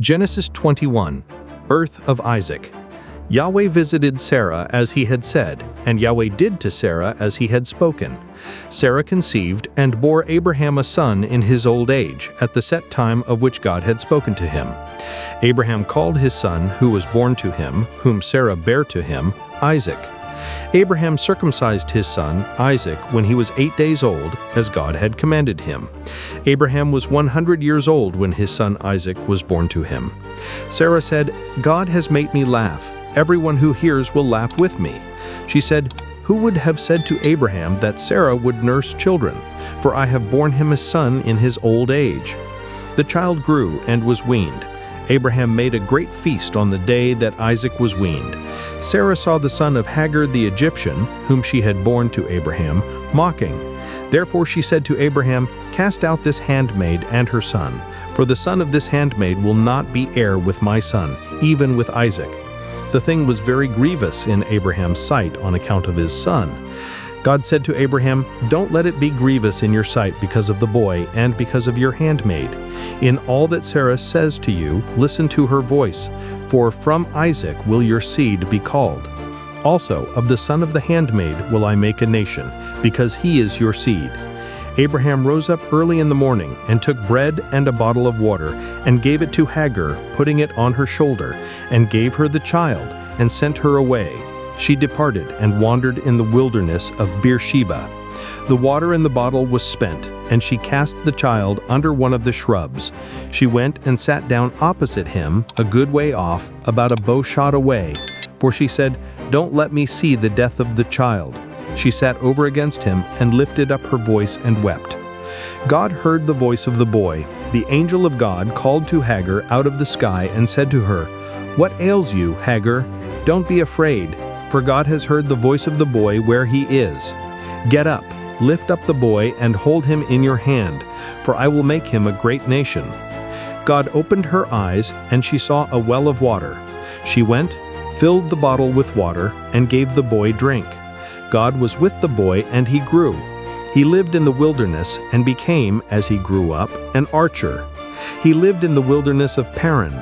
Genesis 21, Birth of Isaac. Yahweh visited Sarah as he had said, and Yahweh did to Sarah as he had spoken. Sarah conceived and bore Abraham a son in his old age, at the set time of which God had spoken to him. Abraham called his son, who was born to him, whom Sarah bare to him, Isaac. Abraham circumcised his son, Isaac, when he was 8 days old, as God had commanded him. Abraham was 100 years old when his son Isaac was born to him. Sarah said, "God has made me laugh. Everyone who hears will laugh with me." She said, "Who would have said to Abraham that Sarah would nurse children? For I have borne him a son in his old age." The child grew and was weaned. Abraham made a great feast on the day that Isaac was weaned. Sarah saw the son of Hagar the Egyptian, whom she had borne to Abraham, mocking. Therefore she said to Abraham, "Cast out this handmaid and her son, for the son of this handmaid will not be heir with my son, even with Isaac." The thing was very grievous in Abraham's sight on account of his son. God said to Abraham, "Don't let it be grievous in your sight because of the boy and because of your handmaid. In all that Sarah says to you, listen to her voice, for from Isaac will your seed be called. Also, of the son of the handmaid will I make a nation, because he is your seed." Abraham rose up early in the morning and took bread and a bottle of water and gave it to Hagar, putting it on her shoulder, and gave her the child and sent her away. She departed and wandered in the wilderness of Beersheba. The water in the bottle was spent, and she cast the child under one of the shrubs. She went and sat down opposite him, a good way off, about a bow shot away, for she said, "Don't let me see the death of the child." She sat over against him and lifted up her voice and wept. God heard the voice of the boy. The angel of God called to Hagar out of the sky and said to her, "What ails you, Hagar? Don't be afraid, for God has heard the voice of the boy where he is. Get up, lift up the boy and hold him in your hand, for I will make him a great nation." God opened her eyes, and she saw a well of water. She went, filled the bottle with water, and gave the boy drink. God was with the boy, and he grew. He lived in the wilderness and became, as he grew up, an archer. He lived in the wilderness of Paran.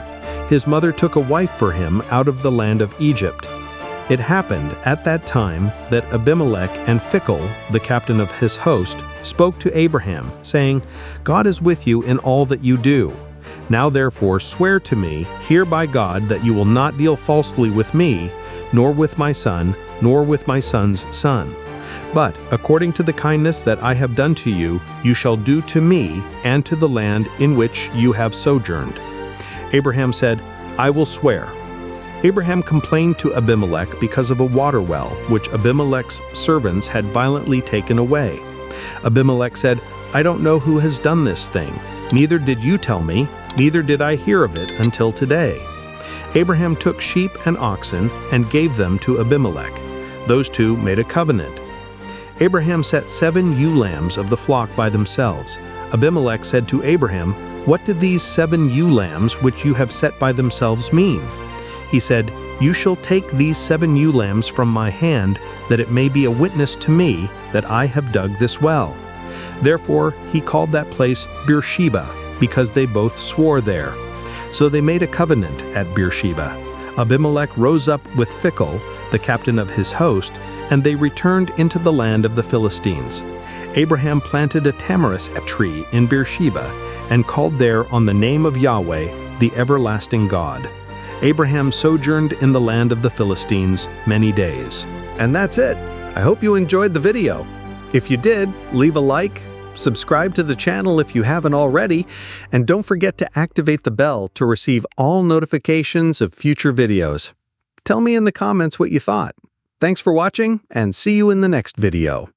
His mother took a wife for him out of the land of Egypt. It happened at that time that Abimelech and Phicol, the captain of his host, spoke to Abraham, saying, "God is with you in all that you do. Now therefore swear to me, here by God, that you will not deal falsely with me, nor with my son, nor with my son's son. But according to the kindness that I have done to you, you shall do to me and to the land in which you have sojourned." Abraham said, "I will swear." Abraham complained to Abimelech because of a water well, which Abimelech's servants had violently taken away. Abimelech said, "I don't know who has done this thing. Neither did you tell me, neither did I hear of it until today." Abraham took sheep and oxen and gave them to Abimelech. Those two made a covenant. Abraham set 7 ewe lambs of the flock by themselves. Abimelech said to Abraham, "What did these 7 ewe lambs which you have set by themselves mean?" He said, "You shall take these 7 ewe lambs from my hand, that it may be a witness to me that I have dug this well." Therefore he called that place Beersheba, because they both swore there. So they made a covenant at Beersheba. Abimelech rose up with Phicol, the captain of his host, and they returned into the land of the Philistines. Abraham planted a tamarisk tree in Beersheba, and called there on the name of Yahweh, the everlasting God. Abraham sojourned in the land of the Philistines many days. And that's it. I hope you enjoyed the video. If you did, leave a like, subscribe to the channel if you haven't already, and don't forget to activate the bell to receive all notifications of future videos. Tell me in the comments what you thought. Thanks for watching, and see you in the next video.